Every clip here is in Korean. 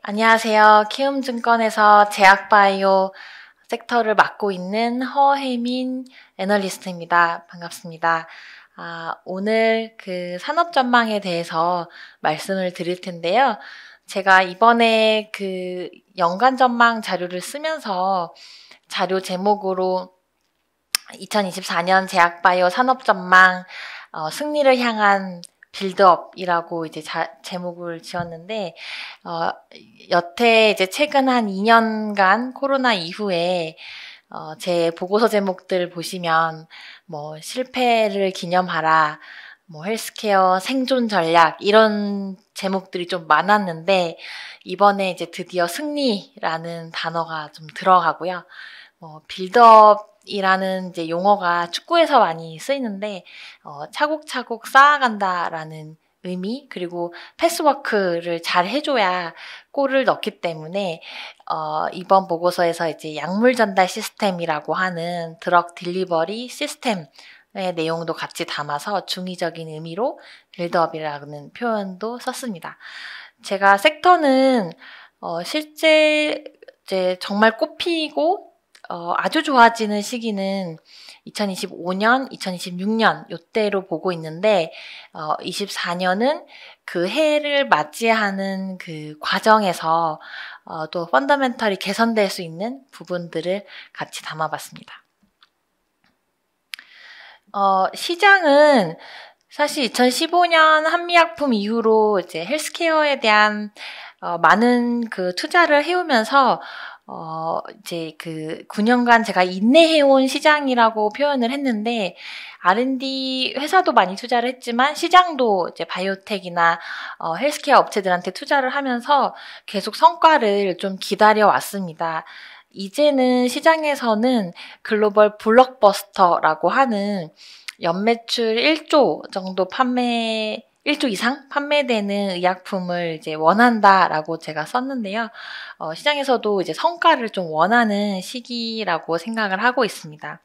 안녕하세요. 키움증권에서 제약바이오 섹터를 맡고 있는 허혜민 애널리스트입니다. 반갑습니다. 오늘 그 산업 전망에 대해서 말씀을 드릴 텐데요. 제가 이번에 그 연간 전망 자료를 쓰면서 자료 제목으로 2024년 제약바이오 산업 전망 승리를 향한 빌드업이라고 이제 제목을 지었는데, 여태 이제 최근 한 2년간 코로나 이후에, 제 보고서 제목들 보시면, 뭐, 실패를 기념하라, 뭐, 헬스케어 생존 전략, 이런 제목들이 좀 많았는데, 이번에 이제 드디어 승리라는 단어가 좀 들어가고요. 빌드업이라는 이제 용어가 축구에서 많이 쓰이는데, 차곡차곡 쌓아간다라는 의미, 그리고 패스워크를 잘 해줘야 골을 넣기 때문에, 이번 보고서에서 이제 약물 전달 시스템이라고 하는 드럭 딜리버리 시스템의 내용도 같이 담아서 중의적인 의미로 빌드업이라는 표현도 썼습니다. 제가 섹터는, 실제 이제 정말 꼽히고 아주 좋아지는 시기는 2025년, 2026년 요때로 보고 있는데 24년은 그 해를 맞이하는 그 과정에서 또 펀더멘털이 개선될 수 있는 부분들을 같이 담아봤습니다. 시장은 사실 2015년 한미약품 이후로 이제 헬스케어에 대한 많은 그 투자를 해오면서 이제 그 9년간 제가 인내해온 시장이라고 표현을 했는데, R&D 회사도 많이 투자를 했지만, 시장도 이제 바이오텍이나, 헬스케어 업체들한테 투자를 하면서 계속 성과를 좀 기다려 왔습니다. 이제는 시장에서는 글로벌 블록버스터라고 하는 연매출 1조 정도 1조 이상 판매되는 의약품을 이제 원한다라고 제가 썼는데요. 시장에서도 이제 성과를 좀 원하는 시기라고 생각을 하고 있습니다.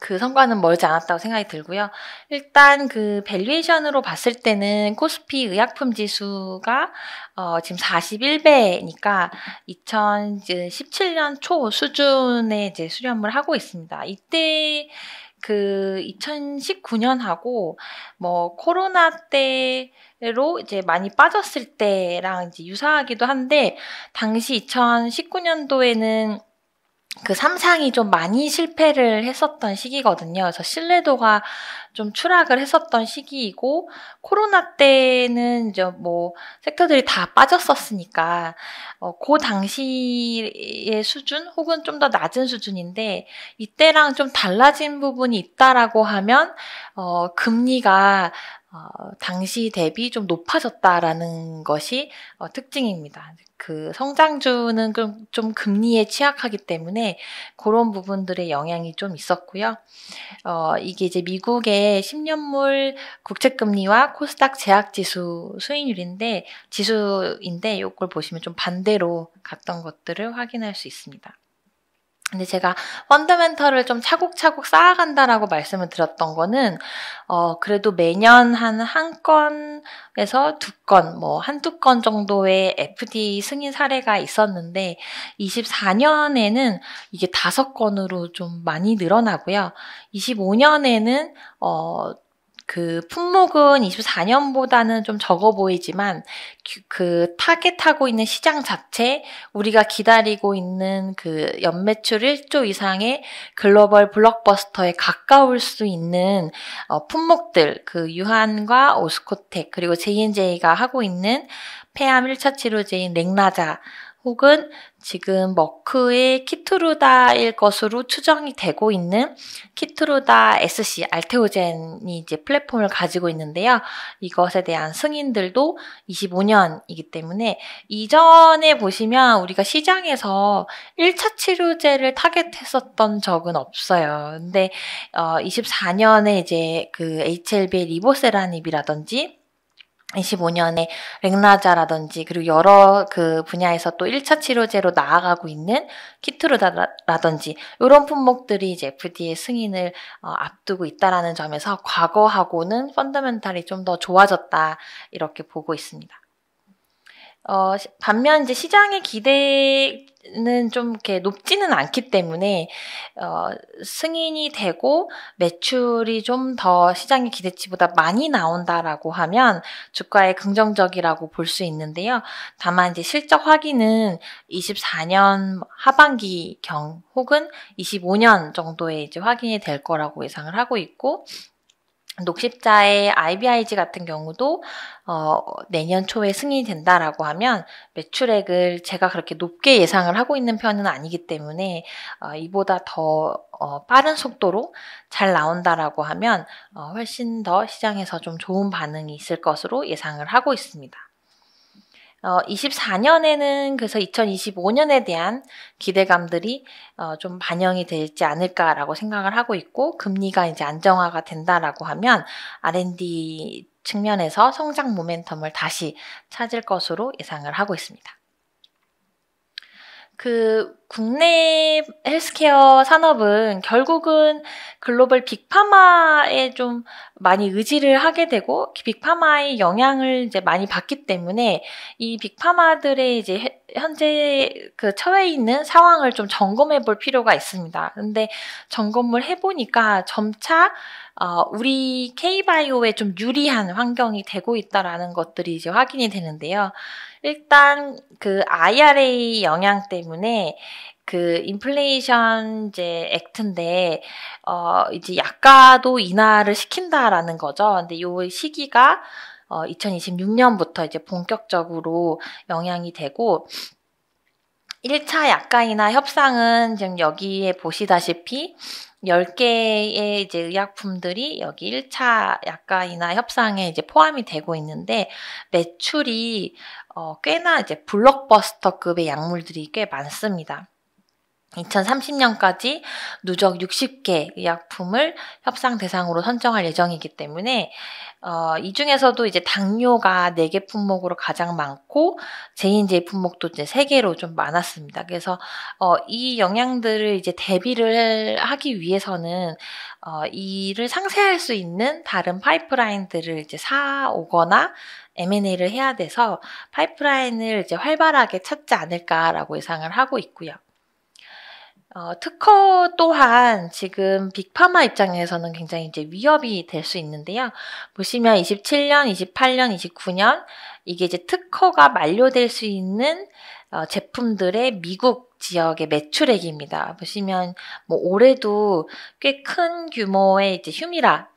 그 성과는 멀지 않았다고 생각이 들고요. 일단 그 밸류에이션으로 봤을 때는 코스피 의약품 지수가 지금 41배니까 2017년 초 수준에 이제 수렴을 하고 있습니다. 이때 그 2019년하고 뭐 코로나 때로 이제 많이 빠졌을 때랑 이제 유사하기도 한데, 당시 2019년도에는 그 삼상이 좀 많이 실패를 했었던 시기거든요. 그래서 신뢰도가 좀 추락을 했었던 시기이고, 코로나 때는 이제 뭐 섹터들이 다 빠졌었으니까 그 당시의 수준 혹은 좀 더 낮은 수준인데, 이때랑 좀 달라진 부분이 있다라고 하면 금리가 당시 대비 좀 높아졌다라는 것이 특징입니다. 그 성장주는 좀 금리에 취약하기 때문에 그런 부분들의 영향이 좀 있었고요. 이게 이제 미국의 10년물 국채금리와 코스닥 제약지수 지수인데 이걸 보시면 좀 반대로 갔던 것들을 확인할 수 있습니다. 근데 제가 펀더멘털을 좀 차곡차곡 쌓아간다라고 말씀을 드렸던 거는, 그래도 매년 한 건에서 두 건, 뭐, 한두 건 정도의 FDA 승인 사례가 있었는데, 24년에는 이게 5건으로 좀 많이 늘어나고요. 25년에는, 그 품목은 24년보다는 좀 적어 보이지만, 그 타겟하고 있는 시장 자체, 우리가 기다리고 있는 그 연매출 1조 이상의 글로벌 블록버스터에 가까울 수 있는 품목들, 그 유한과 오스코텍, 그리고 J&J가 하고 있는 폐암 1차 치료제인 렉나자, 혹은 지금 머크의 키트루다일 것으로 추정이 되고 있는 키트루다 SC, 알테오젠이 이제 플랫폼을 가지고 있는데요. 이것에 대한 승인들도 25년이기 때문에, 이전에 보시면 우리가 시장에서 1차 치료제를 타겟했었던 적은 없어요. 근데 24년에 이제 그 HLB의 리보세라닙이라든지 25년에 렉나자라든지, 그리고 여러 그 분야에서 또 1차 치료제로 나아가고 있는 키트루다라든지 이런 품목들이 이제 FDA 승인을 앞두고 있다라는 점에서 과거하고는 펀더멘탈이 좀 더 좋아졌다, 이렇게 보고 있습니다. 반면 이제 시장의 기대는 좀 이렇게 높지는 않기 때문에 승인이 되고 매출이 좀 더 시장의 기대치보다 많이 나온다라고 하면 주가에 긍정적이라고 볼 수 있는데요. 다만 이제 실적 확인은 24년 하반기경 혹은 25년 정도에 이제 확인이 될 거라고 예상을 하고 있고, 녹십자의 IBIG 같은 경우도 내년 초에 승인이 된다라고 하면 매출액을 제가 그렇게 높게 예상을 하고 있는 편은 아니기 때문에 이보다 더 빠른 속도로 잘 나온다라고 하면 훨씬 더 시장에서 좀 좋은 반응이 있을 것으로 예상을 하고 있습니다. 24년에는 그래서 2025년에 대한 기대감들이 좀 반영이 되지 않을까라고 생각을 하고 있고, 금리가 이제 안정화가 된다라고 하면 R&D 측면에서 성장 모멘텀을 다시 찾을 것으로 예상을 하고 있습니다. 국내 헬스케어 산업은 결국은 글로벌 빅파마에 좀 많이 의지를 하게 되고, 빅파마의 영향을 이제 많이 받기 때문에 이 빅파마들의 이제 현재 처해 있는 상황을 좀 점검해 볼 필요가 있습니다. 근데 점검을 해보니까 점차 우리 K바이오에 좀 유리한 환경이 되고 있다라는 것들이 이제 확인이 되는데요. 일단 IRA 영향 때문에 인플레이션 이제 액트인데 이제 약가도 인하를 시킨다라는 거죠. 근데 요 시기가 2026년부터 이제 본격적으로 영향이 되고, 1차 약가 인하 협상은 지금 여기에 보시다시피 10개의 이제 의약품들이 여기 1차 약가 인하 협상에 이제 포함이 되고 있는데, 매출이 꽤나 이제 블록버스터급의 약물들이 꽤 많습니다. 2030년까지 누적 60개 의약품을 협상 대상으로 선정할 예정이기 때문에 이 중에서도 이제 당뇨가 4개 품목으로 가장 많고, 제2제 품목도 이제 3개로 좀 많았습니다. 그래서 이 영향들을 이제 대비를 하기 위해서는 이를 상쇄할 수 있는 다른 파이프라인들을 이제 사오거나 M&A를 해야 돼서 파이프라인을 이제 활발하게 찾지 않을까라고 예상을 하고 있고요. 특허 또한 지금 빅파마 입장에서는 굉장히 이제 위협이 될 수 있는데요. 보시면 27년, 28년, 29년 이게 이제 특허가 만료될 수 있는 제품들의 미국 지역의 매출액입니다. 보시면 뭐 올해도 꽤 큰 규모의 이제 휴미라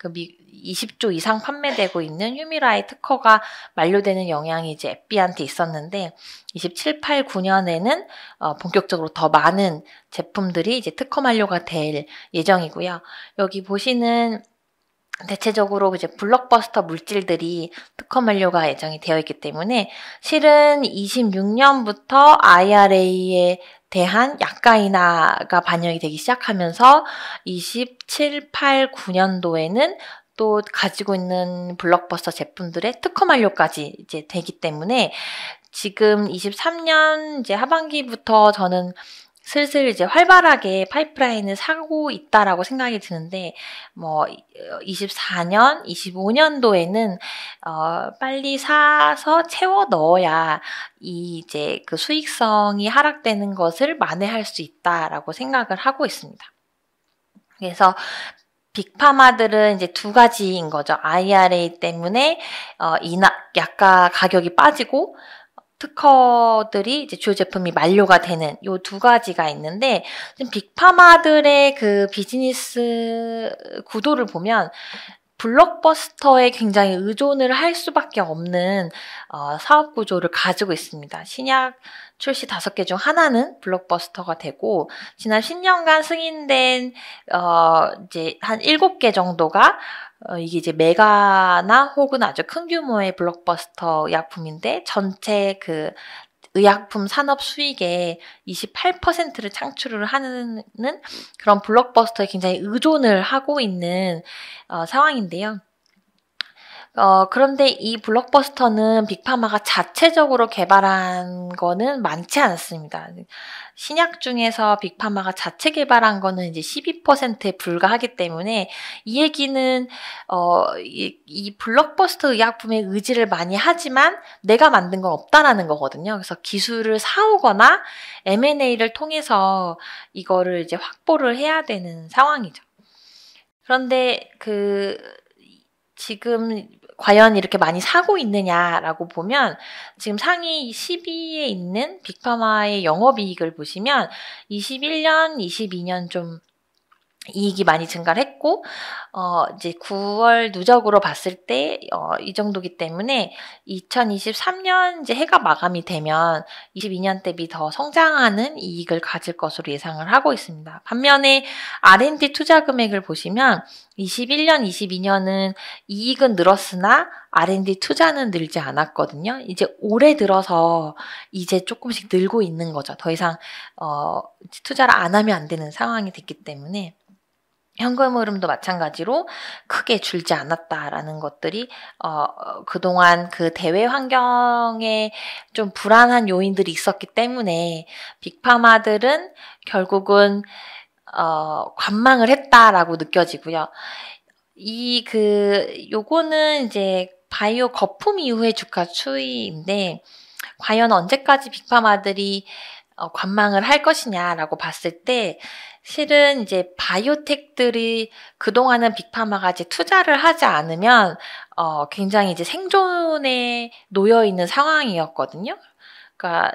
20조 이상 판매되고 있는 휴미라의 특허가 만료되는 영향이 이제 에피한테 있었는데, 27, 8, 9년에는 본격적으로 더 많은 제품들이 이제 특허 만료가 될 예정이고요. 여기 보시는 대체적으로 이제 블록버스터 물질들이 특허 만료가 예정이 되어 있기 때문에, 실은 26년부터 IRA에 대한 약가 인하가 반영이 되기 시작하면서 27, 8, 9년도에는 또 가지고 있는 블록버스터 제품들의 특허 만료까지 이제 되기 때문에, 지금 23년 이제 하반기부터 저는 슬슬 이제 활발하게 파이프라인을 사고 있다라고 생각이 드는데, 24년, 25년도에는 빨리 사서 채워 넣어야 이제 수익성이 하락되는 것을 만회할 수 있다라고 생각을 하고 있습니다. 그래서 빅파마들은 이제 두 가지인 거죠. IRA 때문에 약가 가격이 빠지고, 특허들이 이제 주요 제품이 만료가 되는 요 두 가지가 있는데, 지금 빅파마들의 비즈니스 구도를 보면 블록버스터에 굉장히 의존을 할 수밖에 없는 사업 구조를 가지고 있습니다. 신약 출시 5개 중 하나는 블록버스터가 되고, 지난 10년간 승인된 이제 한 7개 정도가 이게 이제 메가나 혹은 아주 큰 규모의 블록버스터 의약품인데, 전체 의약품 산업 수익의 28%를 창출을 하는 그런 블록버스터에 굉장히 의존을 하고 있는 상황인데요. 그런데 이 블록버스터는 빅파마가 자체적으로 개발한 거는 많지 않습니다. 신약 중에서 빅파마가 자체 개발한 거는 이제 12%에 불과하기 때문에 이 얘기는 이 블록버스터 의약품에 의지를 많이 하지만 내가 만든 건 없다라는 거거든요. 그래서 기술을 사오거나 M&A를 통해서 이거를 이제 확보를 해야 되는 상황이죠. 그런데 지금 과연 이렇게 많이 사고 있느냐라고 보면 지금 상위 10위에 있는 빅파마의 영업이익을 보시면 21년, 22년 좀 이익이 많이 증가를 했고, 이제 9월 누적으로 봤을 때, 이 정도기 때문에 2023년 이제 해가 마감이 되면 22년 대비 더 성장하는 이익을 가질 것으로 예상을 하고 있습니다. 반면에 R&D 투자 금액을 보시면 21년, 22년은 이익은 늘었으나 R&D 투자는 늘지 않았거든요. 이제 올해 들어서 이제 조금씩 늘고 있는 거죠. 더 이상, 투자를 안 하면 안 되는 상황이 됐기 때문에. 현금 흐름도 마찬가지로 크게 줄지 않았다라는 것들이 그동안 그 대외 환경에 좀 불안한 요인들이 있었기 때문에 빅파마들은 결국은 관망을 했다라고 느껴지고요. 요거는 이제 바이오 거품 이후의 주가 추이인데 과연 언제까지 빅파마들이 관망을 할 것이냐라고 봤을 때 실은 이제 바이오텍들이 그동안은 빅파마가 이제 투자를 하지 않으면 굉장히 이제 생존에 놓여 있는 상황이었거든요. 그러니까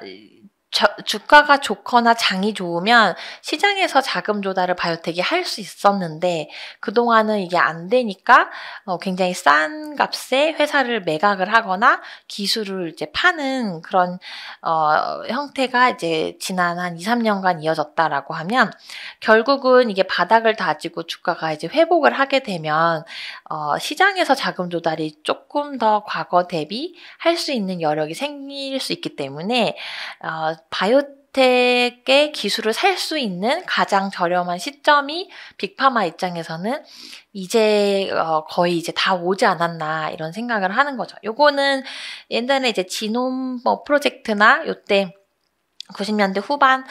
주가가 좋거나 장이 좋으면 시장에서 자금 조달을 바이오텍이 할 수 있었는데 그동안은 이게 안 되니까 굉장히 싼 값에 회사를 매각을 하거나 기술을 이제 파는 그런 형태가 이제 지난 한 2, 3년간 이어졌다라고 하면 결국은 이게 바닥을 다지고 주가가 이제 회복을 하게 되면 시장에서 자금 조달이 조금 더 과거 대비 할 수 있는 여력이 생길 수 있기 때문에 바이오텍의 기술을 살 수 있는 가장 저렴한 시점이 빅파마 입장에서는 이제 거의 이제 다 오지 않았나 이런 생각을 하는 거죠. 요거는 옛날에 이제 지놈 프로젝트나 요때 90년대 후반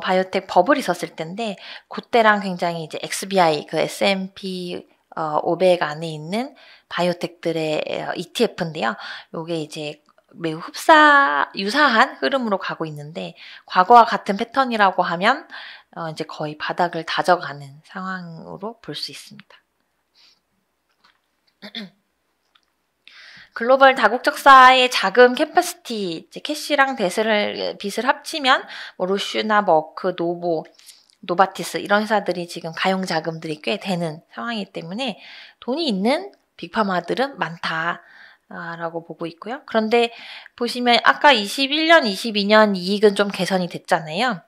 바이오텍 버블이 있었을 텐데 그때랑 굉장히 이제 XBI 그 S&P 500 안에 있는 바이오텍들의 ETF인데요. 요게 이제 매우 유사한 흐름으로 가고 있는데 과거와 같은 패턴이라고 하면 이제 거의 바닥을 다져가는 상황으로 볼 수 있습니다. 글로벌 다국적사의 자금 캐퍼시티, 이제 캐시랑 빚을 합치면 뭐 로슈나 머크, 노바티스 이런 회사들이 지금 가용 자금들이 꽤 되는 상황이기 때문에 돈이 있는 빅파마들은 많다. 라고 보고 있고요. 그런데 보시면 아까 21년, 22년 이익은 좀 개선이 됐잖아요.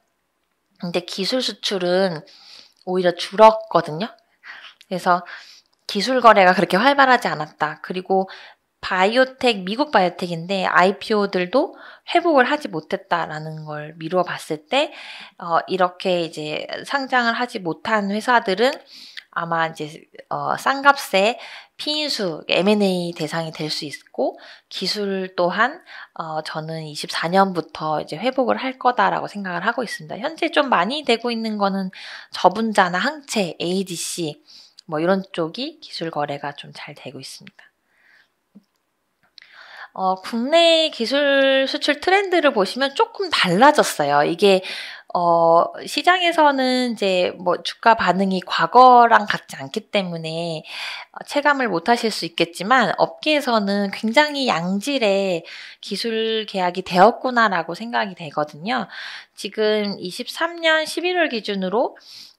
근데 기술 수출은 오히려 줄었거든요. 그래서 기술 거래가 그렇게 활발하지 않았다. 그리고 미국 바이오텍인데 IPO들도 회복을 하지 못했다라는 걸 미루어 봤을 때 이렇게 이제 상장을 하지 못한 회사들은 아마 이제 싼 값에 피인수 M&A 대상이 될 수 있고 기술 또한 저는 24년부터 이제 회복을 할 거다라고 생각을 하고 있습니다. 현재 좀 많이 되고 있는 거는 저분자나 항체, ADC 뭐 이런 쪽이 기술 거래가 좀 잘 되고 있습니다. 국내 기술 수출 트렌드를 보시면 조금 달라졌어요. 이게 시장에서는 이제 뭐 주가 반응이 과거랑 같지 않기 때문에 체감을 못 하실 수 있겠지만 업계에서는 굉장히 양질의 기술 계약이 되었구나라고 생각이 되거든요. 지금 23년 11월 기준으로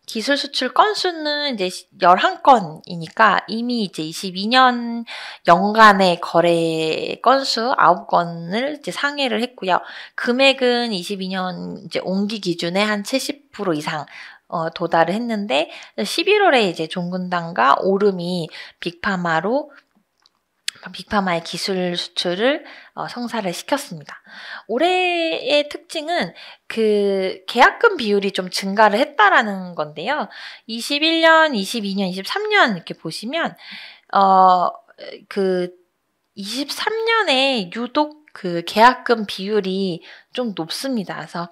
기술 수출 건수는 이제 11건이니까 이미 이제 22년 연간의 거래 건수 9건을 이제 상회를 했고요. 금액은 22년 이제 온기 기준에 한 70% 이상 도달을 했는데 11월에 이제 종근당과 오름이 빅파마의 기술 수출을 성사를 시켰습니다. 올해의 특징은 그 계약금 비율이 좀 증가를 했다라는 건데요. 21년, 22년, 23년 이렇게 보시면 그 23년에 유독 그 계약금 비율이 좀 높습니다. 그래서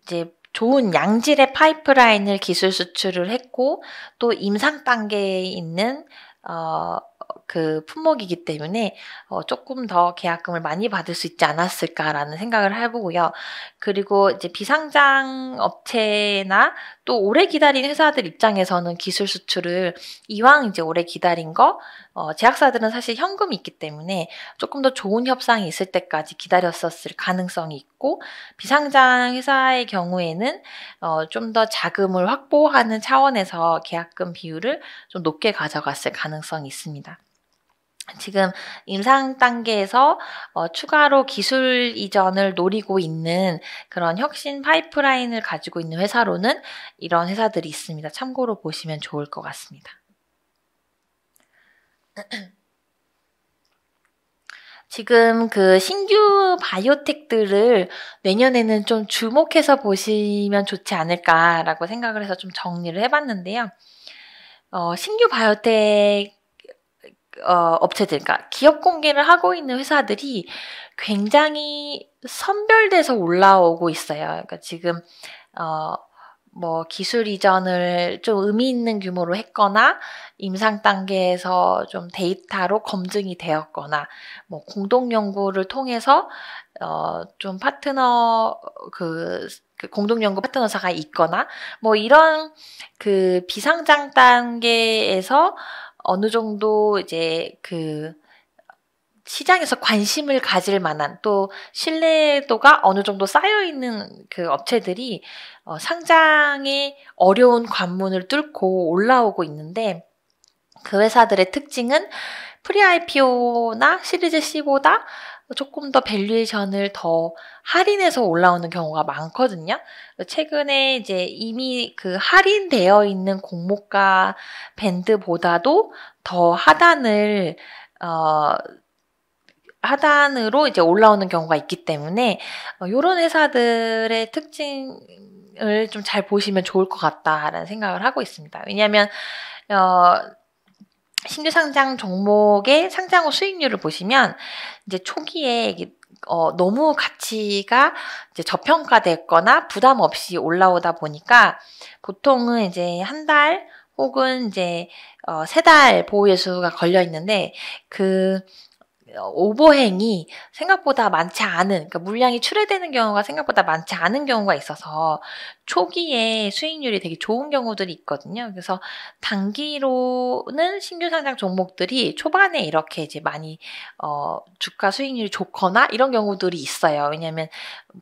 이제 좋은 양질의 파이프라인을 기술 수출을 했고 또 임상 단계에 있는 그 품목이기 때문에 조금 더 계약금을 많이 받을 수 있지 않았을까라는 생각을 해보고요. 그리고 이제 비상장 업체나 또 오래 기다린 회사들 입장에서는 기술 수출을 이왕 이제 오래 기다린 거 제약사들은 사실 현금이 있기 때문에 조금 더 좋은 협상이 있을 때까지 기다렸었을 가능성이 있고 비상장 회사의 경우에는 좀 더 자금을 확보하는 차원에서 계약금 비율을 좀 높게 가져갔을 가능성이 있습니다. 지금 임상 단계에서 추가로 기술 이전을 노리고 있는 그런 혁신 파이프라인을 가지고 있는 회사로는 이런 회사들이 있습니다. 참고로 보시면 좋을 것 같습니다. 지금 그 신규 바이오텍들을 내년에는 좀 주목해서 보시면 좋지 않을까라고 생각을 해서 좀 정리를 해봤는데요. 신규 바이오텍 업체들, 그러니까 기업 공개를 하고 있는 회사들이 굉장히 선별돼서 올라오고 있어요. 그러니까 지금 뭐 기술 이전을 좀 의미 있는 규모로 했거나 임상 단계에서 좀 데이터로 검증이 되었거나 뭐 공동 연구를 통해서 좀 파트너 그 공동 연구 파트너사가 있거나 뭐 이런 그 비상장 단계에서 어느 정도 이제 그 시장에서 관심을 가질 만한 또 신뢰도가 어느 정도 쌓여있는 그 업체들이 상장에 어려운 관문을 뚫고 올라오고 있는데 그 회사들의 특징은 프리-IPO나 시리즈 C보다 조금 더 밸류에이션을 더 할인해서 올라오는 경우가 많거든요. 최근에 이제 이미 그 할인되어 있는 공모가 밴드보다도 더 하단으로 이제 올라오는 경우가 있기 때문에 이런 회사들의 특징을 좀 잘 보시면 좋을 것 같다라는 생각을 하고 있습니다. 왜냐하면 신규 상장 종목의 상장 후 수익률을 보시면 이제 초기에 너무 가치가 이제 저평가됐거나 부담 없이 올라오다 보니까 보통은 이제 한 달 혹은 이제 3달 보호예수가 걸려 있는데 그 오버행이 생각보다 많지 않은, 그러니까 물량이 출회되는 경우가 생각보다 많지 않은 경우가 있어서 초기에 수익률이 되게 좋은 경우들이 있거든요. 그래서 단기로는 신규 상장 종목들이 초반에 이렇게 이제 많이 주가 수익률이 좋거나 이런 경우들이 있어요. 왜냐하면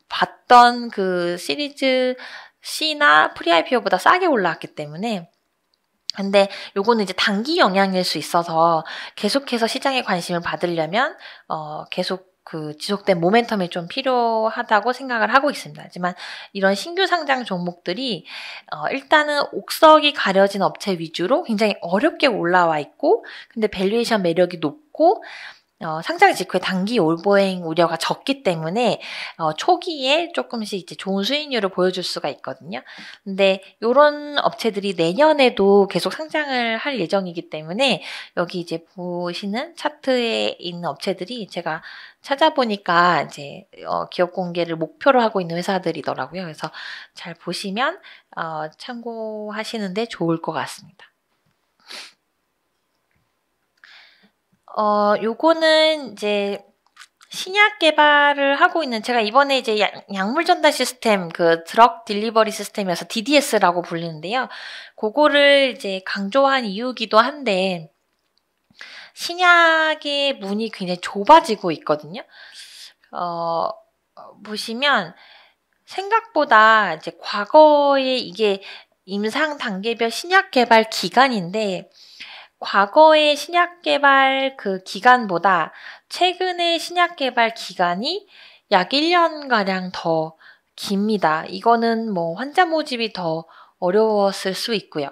봤던 그 시리즈 C나 프리-IPO보다 싸게 올라왔기 때문에. 근데 요거는 이제 단기 영향일 수 있어서 계속해서 시장에 관심을 받으려면 계속 그 지속된 모멘텀이 좀 필요하다고 생각을 하고 있습니다. 하지만 이런 신규 상장 종목들이 일단은 옥석이 가려진 업체 위주로 굉장히 어렵게 올라와 있고 근데 밸류에이션 매력이 높고 상장 직후에 단기 오버행 우려가 적기 때문에 초기에 조금씩 이제 좋은 수익률을 보여줄 수가 있거든요. 근데 이런 업체들이 내년에도 계속 상장을 할 예정이기 때문에 여기 이제 보시는 차트에 있는 업체들이 제가 찾아보니까 이제 기업 공개를 목표로 하고 있는 회사들이더라고요. 그래서 잘 보시면 참고하시는데 좋을 것 같습니다. 요거는 이제 신약 개발을 하고 있는 제가 이번에 이제 약물 전달 시스템 그 드럭 딜리버리 시스템이어서 DDS라고 불리는데요. 그거를 이제 강조한 이유기도 한데 신약의 문이 굉장히 좁아지고 있거든요. 보시면 생각보다 이제 과거에 이게 임상 단계별 신약 개발 기간인데 과거의 신약 개발 그 기간보다 최근의 신약 개발 기간이 약 1년가량 더 깁니다. 이거는 뭐 환자 모집이 더 어려웠을 수 있고요.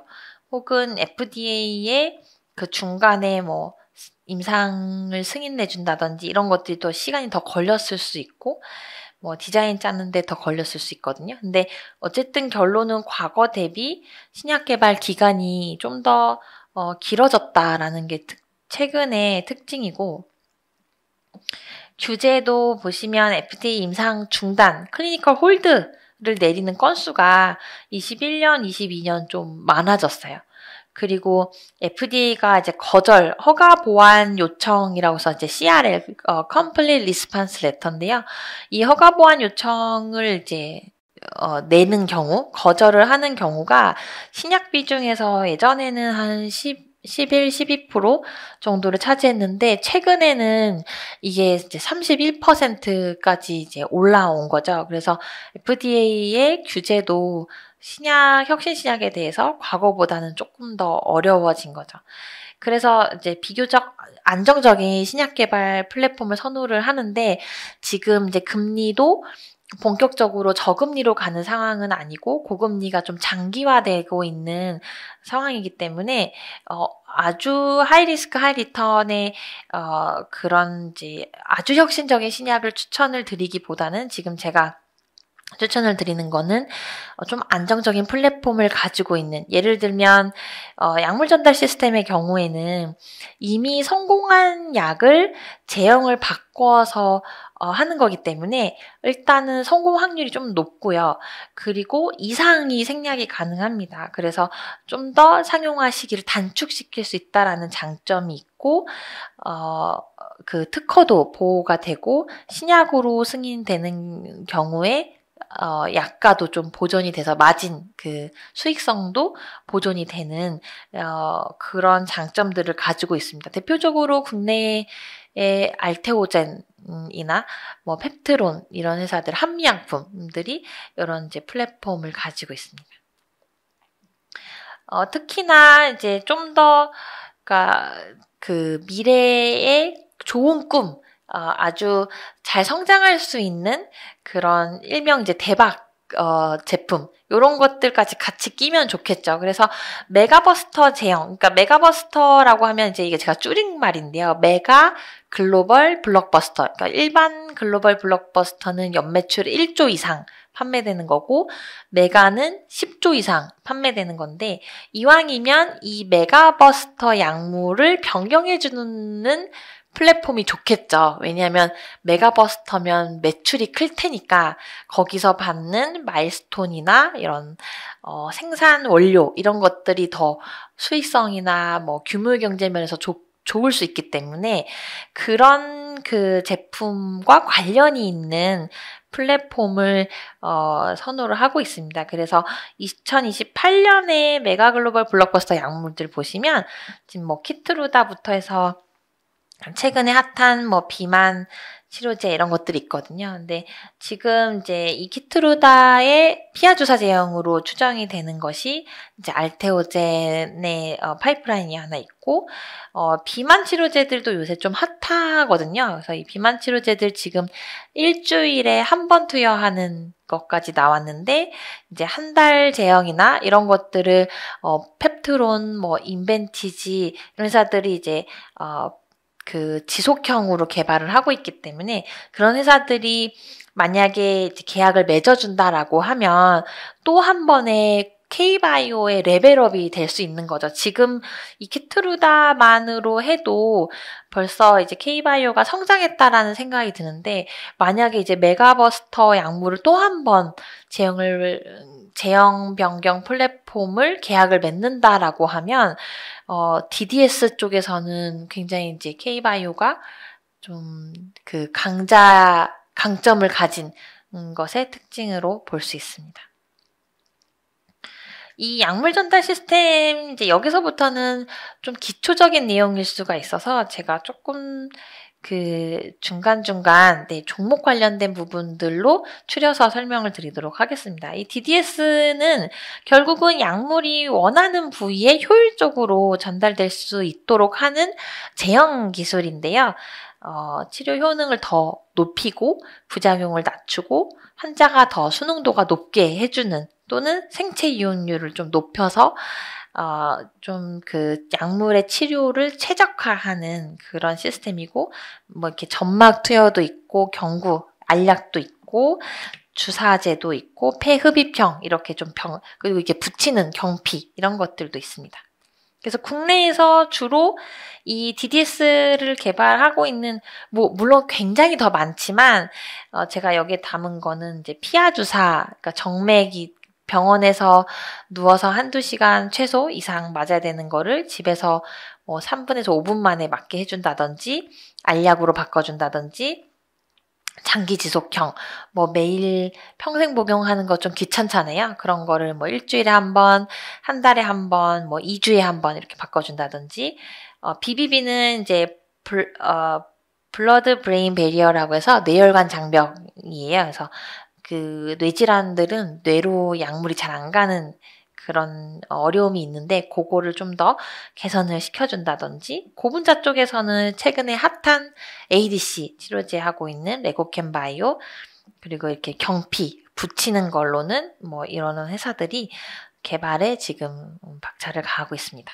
혹은 FDA의 그 중간에 뭐 임상을 승인내준다든지 이런 것들이 또 시간이 더 걸렸을 수 있고 뭐 디자인 짜는데 더 걸렸을 수 있거든요. 근데 어쨌든 결론은 과거 대비 신약 개발 기간이 좀 더 길어졌다라는 게 최근의 특징이고 규제도 보시면 FDA 임상 중단, 클리니컬 홀드를 내리는 건수가 21년, 22년 좀 많아졌어요. 그리고 FDA가 이제 거절, 허가 보완 요청이라고 해서 이제 CRL, Complete Response Letter인데요. 이 허가 보완 요청을 이제 내는 경우, 거절을 하는 경우가 신약 비중에서 예전에는 한 11, 12% 정도를 차지했는데 최근에는 이게 이제 31%까지 이제 올라온 거죠. 그래서 FDA의 규제도 혁신 신약에 대해서 과거보다는 조금 더 어려워진 거죠. 그래서 이제 비교적 안정적인 신약 개발 플랫폼을 선호를 하는데 지금 이제 금리도 본격적으로 저금리로 가는 상황은 아니고 고금리가 좀 장기화되고 있는 상황이기 때문에 아주 하이리스크 하이리턴의 그런 이제 아주 혁신적인 신약을 추천을 드리기보다는 지금 제가 추천을 드리는 거는 좀 안정적인 플랫폼을 가지고 있는, 예를 들면 약물 전달 시스템의 경우에는 이미 성공한 약을 제형을 바꿔서 하는 거기 때문에 일단은 성공 확률이 좀 높고요. 그리고 이상이 생략이 가능합니다. 그래서 좀 더 상용화 시기를 단축시킬 수 있다라는 장점이 있고 그 특허도 보호가 되고 신약으로 승인되는 경우에 약가도 좀 보존이 돼서 마진 그 수익성도 보존이 되는 그런 장점들을 가지고 있습니다. 대표적으로 국내의 알테오젠이나 뭐 펩트론 이런 회사들 한미약품들이 이런 이제 플랫폼을 가지고 있습니다. 특히나 이제 좀 더 그러니까 그 미래의 좋은 꿈 아주 잘 성장할 수 있는 그런 일명 이제 대박 제품 이런 것들까지 같이 끼면 좋겠죠. 그래서 메가버스터 제형, 그러니까 메가버스터라고 하면 이제 이게 제가 줄인 말인데요. 메가 글로벌 블록버스터, 그러니까 일반 글로벌 블록버스터는 연매출 1조 이상 판매되는 거고 메가는 10조 이상 판매되는 건데 이왕이면 이 메가버스터 약물을 변경해주는 플랫폼이 좋겠죠. 왜냐하면 메가버스터면 매출이 클 테니까 거기서 받는 마일스톤이나 이런 생산 원료 이런 것들이 더 수익성이나 뭐 규모 경제 면에서 좋을 수 있기 때문에 그런 그 제품과 관련이 있는 플랫폼을 선호를 하고 있습니다. 그래서 2028년에 메가글로벌 블록버스터 약물들 보시면 지금 뭐 키트루다부터 해서 최근에 핫한 뭐 비만 치료제 이런 것들이 있거든요. 근데 지금 이제 이 키트루다의 피하 주사 제형으로 추정이 되는 것이 이제 알테오젠의 파이프라인이 하나 있고 비만 치료제들도 요새 좀 핫하거든요. 그래서 이 비만 치료제들 지금 일주일에 한 번 투여하는 것까지 나왔는데 이제 한 달 제형이나 이런 것들을 펩트론, 뭐 인벤티지 이런 회사들이 이제 그 지속형으로 개발을 하고 있기 때문에 그런 회사들이 만약에 이제 계약을 맺어준다라고 하면 또 한 번에 K바이오의 레벨업이 될 수 있는 거죠. 지금 이 키트루다만으로 해도 벌써 이제 K바이오가 성장했다라는 생각이 드는데 만약에 이제 메가버스터 약물을 또 한 번 제형 변경 플랫폼을 계약을 맺는다라고 하면 DDS 쪽에서는 굉장히 이제 K바이오가 좀 그 강점을 가진 것의 특징으로 볼 수 있습니다. 이 약물 전달 시스템 이제 여기서부터는 좀 기초적인 내용일 수가 있어서 제가 조금 그 중간중간 종목 관련된 부분들로 추려서 설명을 드리도록 하겠습니다. 이 DDS는 결국은 약물이 원하는 부위에 효율적으로 전달될 수 있도록 하는 제형 기술인데요. 치료 효능을 더 높이고 부작용을 낮추고 환자가 더 수능도가 높게 해주는 또는 생체 이용률을 좀 높여서 좀 그 약물의 치료를 최적화하는 그런 시스템이고 뭐 이렇게 점막 투여도 있고 경구 알약도 있고 주사제도 있고 폐흡입형 이렇게 좀 그리고 이렇게 붙이는 경피 이런 것들도 있습니다. 그래서 국내에서 주로 이 DDS를 개발하고 있는, 물론 굉장히 더 많지만, 제가 여기에 담은 거는 이제 피하 주사, 그러니까 정맥이 병원에서 누워서 한두 시간 최소 이상 맞아야 되는 거를 집에서 3분에서 5분 만에 맞게 해준다든지, 알약으로 바꿔준다든지, 장기 지속형, 매일 평생 복용하는 거 좀 귀찮잖아요. 그런 거를 일주일에 한 번, 한 달에 한 번, 2주에 한 번 이렇게 바꿔준다든지, BBB는 이제, 블러드 브레인 베리어라고 해서 뇌혈관 장벽이에요. 그래서 그 뇌질환들은 뇌로 약물이 잘 안 가는 그런 어려움이 있는데 그거를 좀 더 개선을 시켜준다든지, 고분자 쪽에서는 최근에 핫한 ADC 치료제 하고 있는 레고캠 바이오, 그리고 이렇게 경피 붙이는 걸로는 이러는 회사들이 개발에 지금 박차를 가하고 있습니다.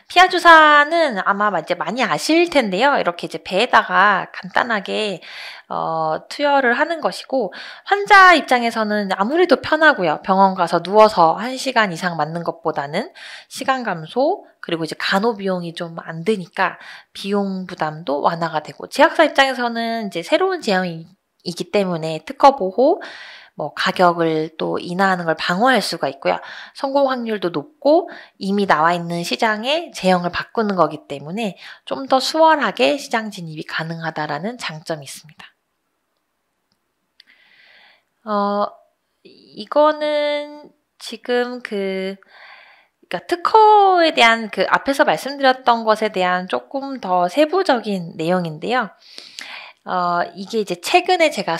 피하 주사는 아마 이제 많이 아실 텐데요. 이렇게 이제 배에다가 간단하게 투여를 하는 것이고, 환자 입장에서는 아무래도 편하고요. 병원 가서 누워서 1시간 이상 맞는 것보다는 시간 감소, 그리고 이제 간호 비용이 좀 안 드니까 비용 부담도 완화가 되고, 제약사 입장에서는 이제 새로운 제형이기 때문에 특허 보호, 가격을 또 인하하는 걸 방어할 수가 있고요. 성공 확률도 높고 이미 나와 있는 시장에 제형을 바꾸는 거기 때문에 좀 더 수월하게 시장 진입이 가능하다라는 장점이 있습니다. 이거는 지금 그러니까 특허에 대한 앞에서 말씀드렸던 것에 대한 조금 더 세부적인 내용인데요. 이게 이제 최근에 제가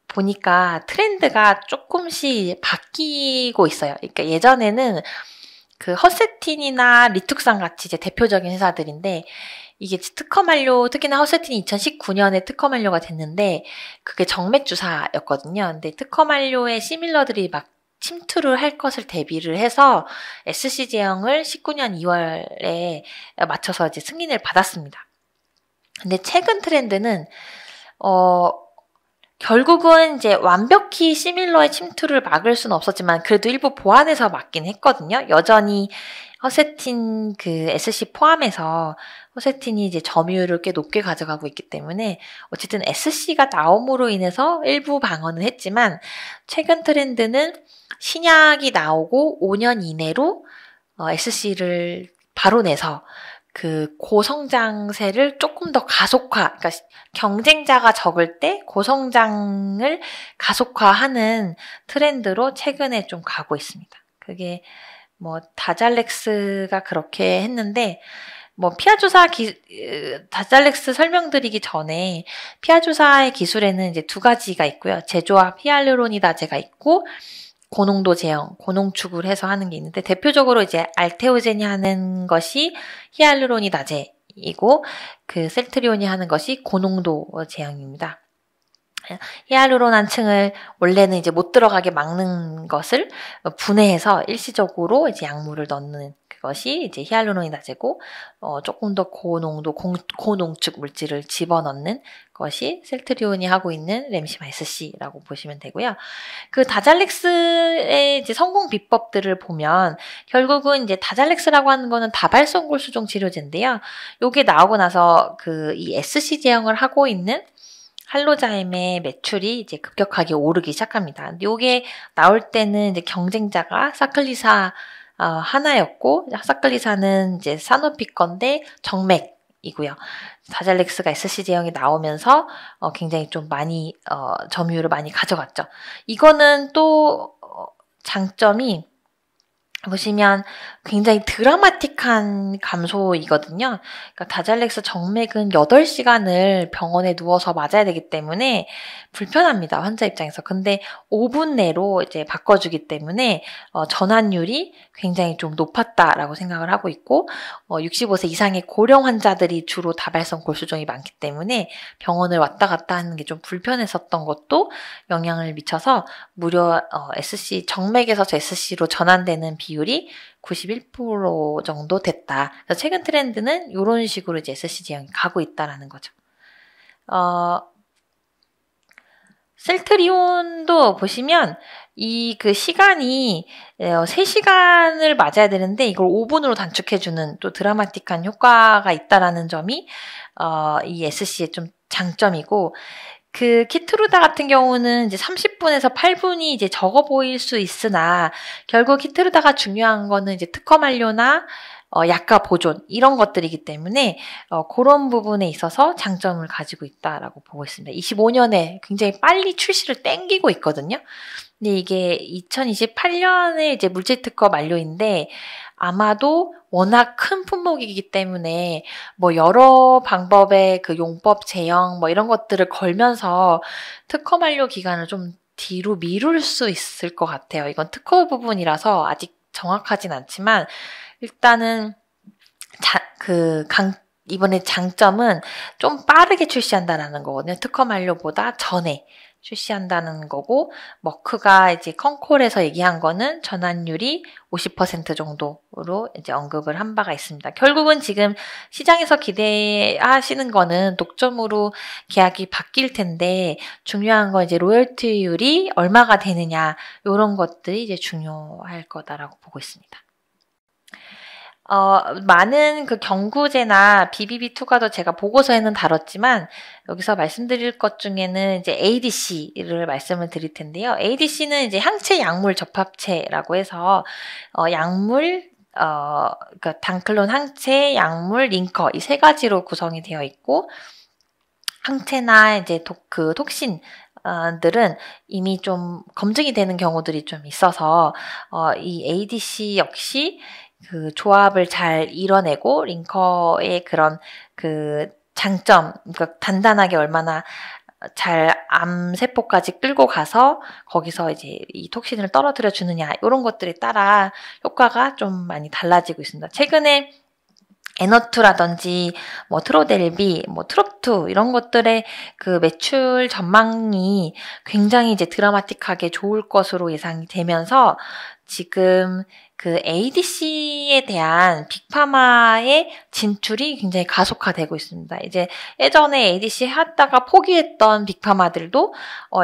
보니까 트렌드가 조금씩 바뀌고 있어요. 그러니까 예전에는 그 허세틴이나 리툭산 같이 이제 대표적인 회사들인데, 이게 특허 만료, 특히나 허세틴이 2019년에 특허 만료가 됐는데 그게 정맥 주사였거든요. 근데 특허 만료에 시밀러들이 막 침투를 할 것을 대비를 해서 SC 제형을 19년 2월에 맞춰서 이제 승인을 받았습니다. 근데 최근 트렌드는 결국은 이제 완벽히 시밀러의 침투를 막을 수는 없었지만 그래도 일부 보완해서 막긴 했거든요. 여전히 허세틴 SC 포함해서 허세틴이 이제 점유율을 꽤 높게 가져가고 있기 때문에 어쨌든 SC가 나옴으로 인해서 일부 방어는 했지만, 최근 트렌드는 신약이 나오고 5년 이내로 SC를 바로 내서 고성장세를 조금 더 가속화, 그러니까 경쟁자가 적을 때 고성장을 가속화하는 트렌드로 최근에 좀 가고 있습니다. 그게 다잘렉스가 그렇게 했는데, 피하주사 다잘렉스 설명드리기 전에 피하주사의 기술에는 이제 2가지가 있고요. 제조합 히알루로니다제가 있고, 고농도 제형, 고농축을 해서 하는 게 있는데, 대표적으로 이제 알테오젠이 하는 것이 히알루로니다제이고, 셀트리온이 하는 것이 고농도 제형입니다. 히알루론한층을 원래는 이제 못 들어가게 막는 것을 분해해서 일시적으로 이제 약물을 넣는 그것이 이제 히알루로니다제고, 조금 더 고농도 고농축 물질을 집어넣는 것이 셀트리온이 하고 있는 램시마 SC라고 보시면 되고요. 다잘렉스의 이제 성공 비법들을 보면 결국은 이제 다잘렉스라고 하는 거는 다발성 골수종 치료제인데요. 요게 나오고 나서 이 SC 제형을 하고 있는 할로자임의 매출이 이제 급격하게 오르기 시작합니다. 근데 요게 나올 때는 이제 경쟁자가 사클리사 하나였고, 사클리사는 이제 사노피 건데 정맥이고요. 다잘렉스가 SC 제형이 나오면서 굉장히 좀 많이 점유율을 많이 가져갔죠. 이거는 또 장점이 보시면 굉장히 드라마틱한 감소이거든요. 그러니까 다잘렉스 정맥은 8시간을 병원에 누워서 맞아야 되기 때문에 불편합니다, 환자 입장에서. 근데 5분 내로 이제 바꿔주기 때문에 전환율이 굉장히 좀 높았다라고 생각을 하고 있고, 65세 이상의 고령 환자들이 주로 다발성 골수종이 많기 때문에 병원을 왔다 갔다 하는 게 좀 불편했었던 것도 영향을 미쳐서 무려 SC 정맥에서 SC로 전환되는 비율이 91% 정도 됐다. 그래서 최근 트렌드는 이런 식으로 이제 SC 제형이 가고 있다라는 거죠. 셀트리온도 보시면 그 시간이 3시간을 맞아야 되는데 이걸 5분으로 단축해주는 또 드라마틱한 효과가 있다라는 점이 이 SC의 좀 장점이고, 그 키트루다 같은 경우는 이제 30분에서 8분이 이제 적어 보일 수 있으나 결국 키트루다가 중요한 거는 이제 특허 만료나 약가 보존 이런 것들이기 때문에 그런 부분에 있어서 장점을 가지고 있다라고 보고 있습니다. 25년에 굉장히 빨리 출시를 땡기고 있거든요. 근데 이게 2028년에 이제 물질 특허 만료인데 아마도 워낙 큰 품목이기 때문에 뭐 여러 방법의 그 용법 제형 뭐 이런 것들을 걸면서 특허 만료 기간을 좀 뒤로 미룰 수 있을 것 같아요. 이건 특허 부분이라서 아직 정확하진 않지만 일단은 이번에 장점은 좀 빠르게 출시한다는 거거든요. 특허 만료보다 전에 출시한다는 거고, 머크가 이제 컨콜에서 얘기한 거는 전환율이 50% 정도로 이제 언급을 한 바가 있습니다. 결국은 지금 시장에서 기대하시는 거는 독점으로 계약이 바뀔 텐데, 중요한 건 이제 로열티율이 얼마가 되느냐, 이런 것들이 이제 중요할 거다라고 보고 있습니다. 많은 그 경구제나 BBB 투과도 제가 보고서에는 다뤘지만 여기서 말씀드릴 것 중에는 이제 ADC를 말씀을 드릴 텐데요. ADC는 이제 항체 약물 접합체라고 해서 약물 그러니까 단클론 항체, 약물, 링커 이 3가지로 구성이 되어 있고, 항체나 이제 톡신 들은 이미 좀 검증이 되는 경우들이 좀 있어서 이 ADC 역시 그 조합을 잘 이뤄내고 링커의 그런 그 장점, 그러니까 단단하게 얼마나 잘 암세포까지 끌고 가서 거기서 이제 이 톡신을 떨어뜨려 주느냐 이런 것들에 따라 효과가 좀 많이 달라지고 있습니다. 최근에 에너투라든지 뭐 트로델비, 뭐 트롭2 이런 것들의 그 매출 전망이 굉장히 이제 드라마틱하게 좋을 것으로 예상이 되면서 지금 그 ADC에 대한 빅파마의 진출이 굉장히 가속화되고 있습니다. 이제 예전에 ADC 하다가 포기했던 빅파마들도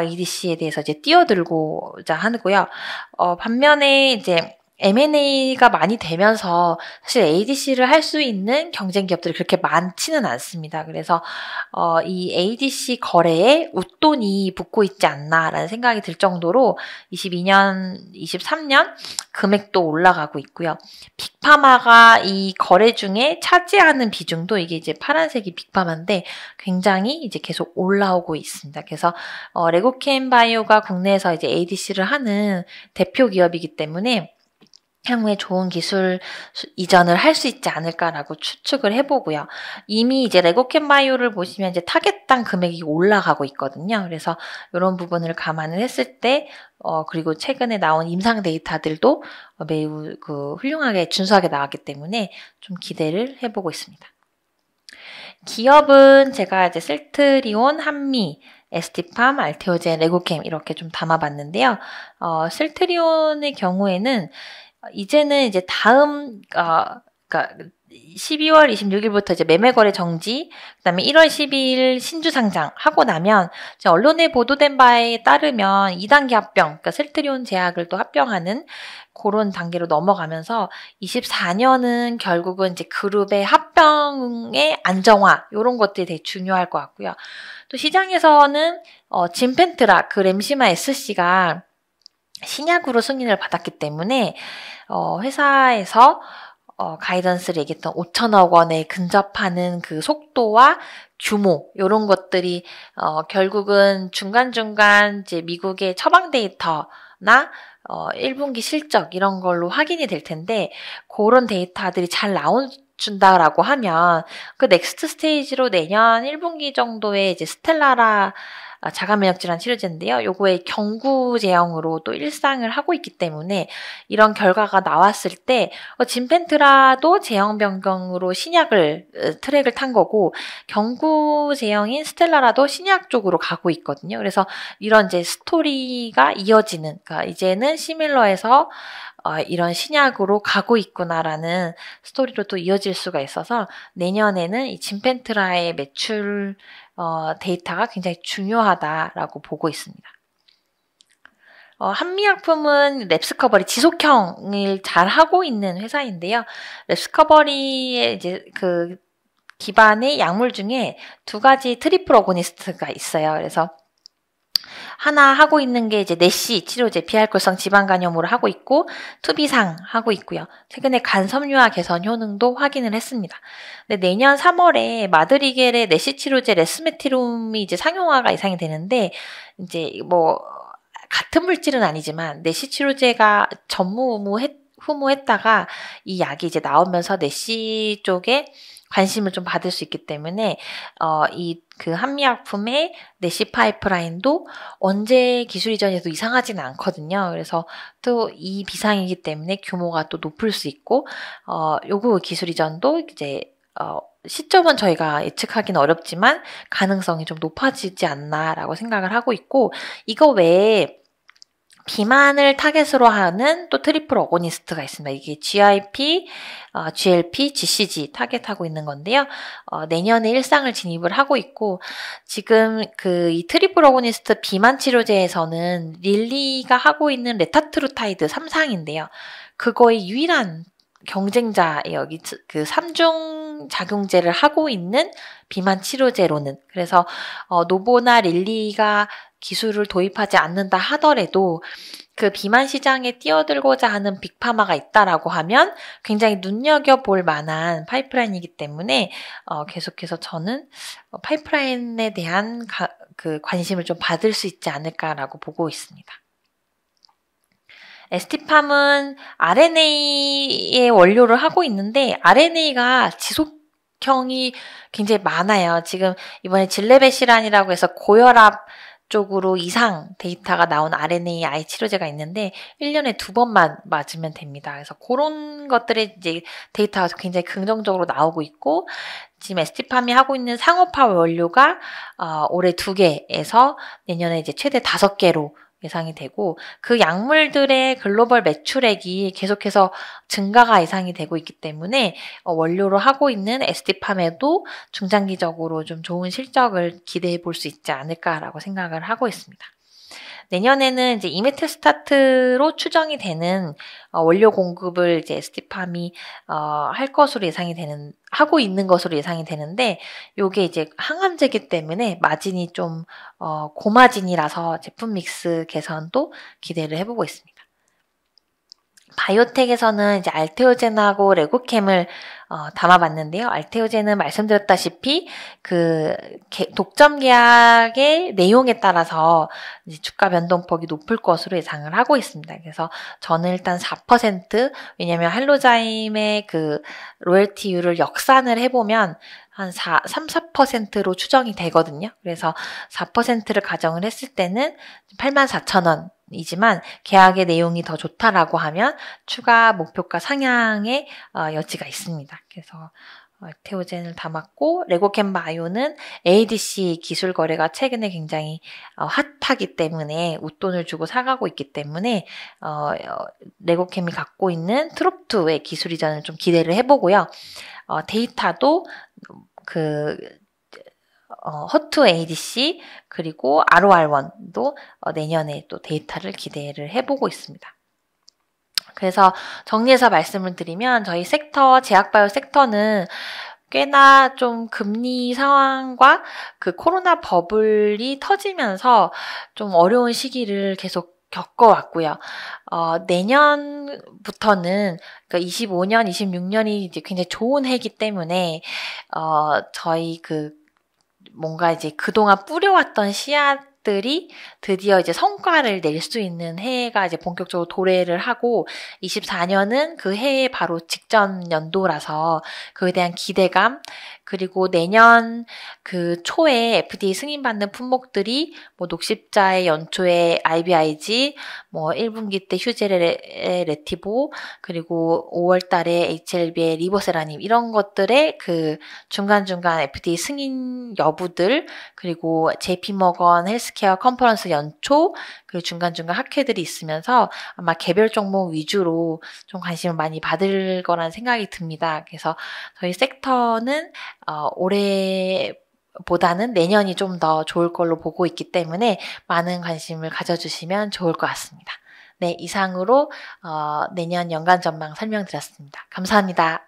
ADC에 대해서 이제 뛰어들고자 하고요. 반면에 이제 M&A가 많이 되면서 사실 ADC를 할 수 있는 경쟁 기업들이 그렇게 많지는 않습니다. 그래서 이 ADC 거래에 웃돈이 붙고 있지 않나라는 생각이 들 정도로 22년, 23년 금액도 올라가고 있고요. 빅파마가 이 거래 중에 차지하는 비중도 이게 이제 파란색이 빅파마인데 굉장히 이제 계속 올라오고 있습니다. 그래서 레고캠 바이오가 국내에서 이제 ADC를 하는 대표 기업이기 때문에 향후에 좋은 기술 이전을 할 수 있지 않을까라고 추측을 해보고요. 이미 이제 레고캠 바이오를 보시면 이제 타겟당 금액이 올라가고 있거든요. 그래서 이런 부분을 감안을 했을 때, 그리고 최근에 나온 임상 데이터들도 매우 훌륭하게 준수하게 나왔기 때문에 좀 기대를 해보고 있습니다. 기업은 제가 이제 셀트리온, 한미, ST팜, 알테오젠, 레고캠 이렇게 좀 담아봤는데요. 셀트리온의 경우에는 이제는 이제 다음, 그러니까 12월 26일부터 이제 매매거래 정지, 그다음에 1월 12일 신주 상장하고 나면 언론에 보도된 바에 따르면 2단계 합병, 그러니까 셀트리온 제약을 또 합병하는 그런 단계로 넘어가면서 24년은 결국은 이제 그룹의 합병의 안정화 이런 것들이 되게 중요할 것 같고요. 또 시장에서는 진펜트라 그 램시마 SC가 신약으로 승인을 받았기 때문에 회사에서 가이던스를 얘기했던 5천억 원에 근접하는 그 속도와 규모 이런 것들이 결국은 중간중간 이제 미국의 처방 데이터나 1분기 실적 이런 걸로 확인이 될 텐데 그런 데이터들이 잘 나와준다라고 하면 그 넥스트 스테이지로 내년 1분기 정도에 이제 스텔라라 자가면역 질환 치료제인데요. 요거의 경구 제형으로 또 일상을 하고 있기 때문에 이런 결과가 나왔을 때 진펜트라도 제형 변경으로 신약을 트랙을 탄 거고 경구 제형인 스텔라라도 신약 쪽으로 가고 있거든요. 그래서 이런 이제 스토리가 이어지는, 그러니까 이제는 시밀러에서 이런 신약으로 가고 있구나라는 스토리로 또 이어질 수가 있어서 내년에는 이 진펜트라의 매출 데이터가 굉장히 중요하다라고 보고 있습니다. 한미약품은 랩스커버리 지속형을 잘 하고 있는 회사인데요. 랩스커버리의 이제 그 기반의 약물 중에 2가지 트리플 어고니스트가 있어요. 그래서 하나 하고 있는 게 이제 내시 치료제 비알코올성 지방간염으로 하고 있고 투비상 하고 있고요. 최근에 간 섬유화 개선 효능도 확인을 했습니다. 근데 내년 3월에 마드리겔의 내시 치료제 레스메티룸이 이제 상용화가 예상이 되는데 이제 뭐 같은 물질은 아니지만 내시 치료제가 후무했다가 이 약이 이제 나오면서 내시 쪽에 관심을 좀 받을 수 있기 때문에 이 그 한미약품의 내시 파이프라인도 언제 기술 이전해도 이상하지는 않거든요. 그래서 또 이 비상이기 때문에 규모가 또 높을 수 있고 요구 기술 이전도 이제 시점은 저희가 예측하기는 어렵지만 가능성이 좀 높아지지 않나라고 생각을 하고 있고 이거 외에 비만을 타겟으로 하는 또 트리플 어고니스트가 있습니다. 이게 GIP, GLP, GCG 타겟하고 있는 건데요. 내년에 일상을 진입을 하고 있고 지금 이 트리플 어고니스트 비만 치료제에서는 릴리가 하고 있는 레타트루타이드 3상인데요. 그거의 유일한 경쟁자예요. 여기 그 3중 작용제를 하고 있는 비만 치료제로는. 그래서 노보나 릴리가 기술을 도입하지 않는다 하더라도 그 비만 시장에 뛰어들고자 하는 빅파마가 있다라고 하면 굉장히 눈여겨볼 만한 파이프라인이기 때문에 계속해서 저는 파이프라인에 대한 그 관심을 좀 받을 수 있지 않을까라고 보고 있습니다. ST팜은 RNA의 원료를 하고 있는데 RNA가 지속형이 굉장히 많아요. 지금 이번에 질레베시란이라고 해서 고혈압 쪽으로 이상 데이터가 나온 RNAi 치료제가 있는데 1년에 2번만 맞으면 됩니다. 그래서 그런 것들의 이제 데이터가 굉장히 긍정적으로 나오고 있고 지금 ST팜이 하고 있는 상업화 원료가 올해 2개에서 내년에 이제 최대 5개로 예상이 되고 그 약물들의 글로벌 매출액이 계속해서 증가가 예상이 되고 있기 때문에 원료로 하고 있는 ST팜에도 중장기적으로 좀 좋은 실적을 기대해 볼 수 있지 않을까라고 생각을 하고 있습니다. 내년에는 이제 이메틸스타트로 추정이 되는 원료 공급을 이제 ST팜이 할 것으로 하고 있는 것으로 예상이 되는데 요게 이제 항암제이기 때문에 마진이 좀 고마진이라서 제품 믹스 개선도 기대를 해보고 있습니다. 바이오텍에서는 이제 알테오젠하고 레고캠을 담아봤는데요. 알테오젠은 말씀드렸다시피 그 독점 계약의 내용에 따라서 이제 주가 변동폭이 높을 것으로 예상을 하고 있습니다. 그래서 저는 일단 4% 왜냐하면 할로자임의 그 로열티율을 역산을 해보면 한 3, 4%로 추정이 되거든요. 그래서 4%를 가정을 했을 때는 84,000원 이지만 계약의 내용이 더 좋다라고 하면 추가 목표가 상향의 여지가 있습니다. 그래서 테오젠을 담았고 레고캠 바이오는 ADC 기술 거래가 최근에 굉장히 핫하기 때문에 웃돈을 주고 사가고 있기 때문에 레고캠이 갖고 있는 트롭2의 기술 이전을 좀 기대를 해보고요. 데이터도 허투 ADC 그리고 ROR1도 내년에 또 데이터를 기대를 해보고 있습니다. 그래서 정리해서 말씀을 드리면 저희 섹터, 제약바이오 섹터는 꽤나 좀 금리 상황과 그 코로나 버블이 터지면서 좀 어려운 시기를 계속 겪어왔고요. 내년부터는 그러니까 25년, 26년이 이제 굉장히 좋은 해이기 때문에 저희 뭔가 이제 그동안 뿌려왔던 씨앗들이 드디어 이제 성과를 낼 수 있는 해가 이제 본격적으로 도래를 하고 24년은 그 해의 바로 직전 연도라서 그에 대한 기대감 그리고 내년 그 초에 FDA 승인받는 품목들이 뭐 녹십자의 연초에 IVIG, 뭐 1분기 때 휴젤의 레티보, 그리고 5월 달에 HLB의 리보세라님 이런 것들의 그 중간중간 FDA 승인 여부들 그리고 JP모건 헬스케어 컨퍼런스 연초 그리고 중간중간 학회들이 있으면서 아마 개별 종목 위주로 좀 관심을 많이 받을 거라는 생각이 듭니다. 그래서 저희 섹터는 올해 보다는 내년이 좀 더 좋을 걸로 보고 있기 때문에 많은 관심을 가져주시면 좋을 것 같습니다. 네, 이상으로 내년 연간 전망 설명드렸습니다. 감사합니다.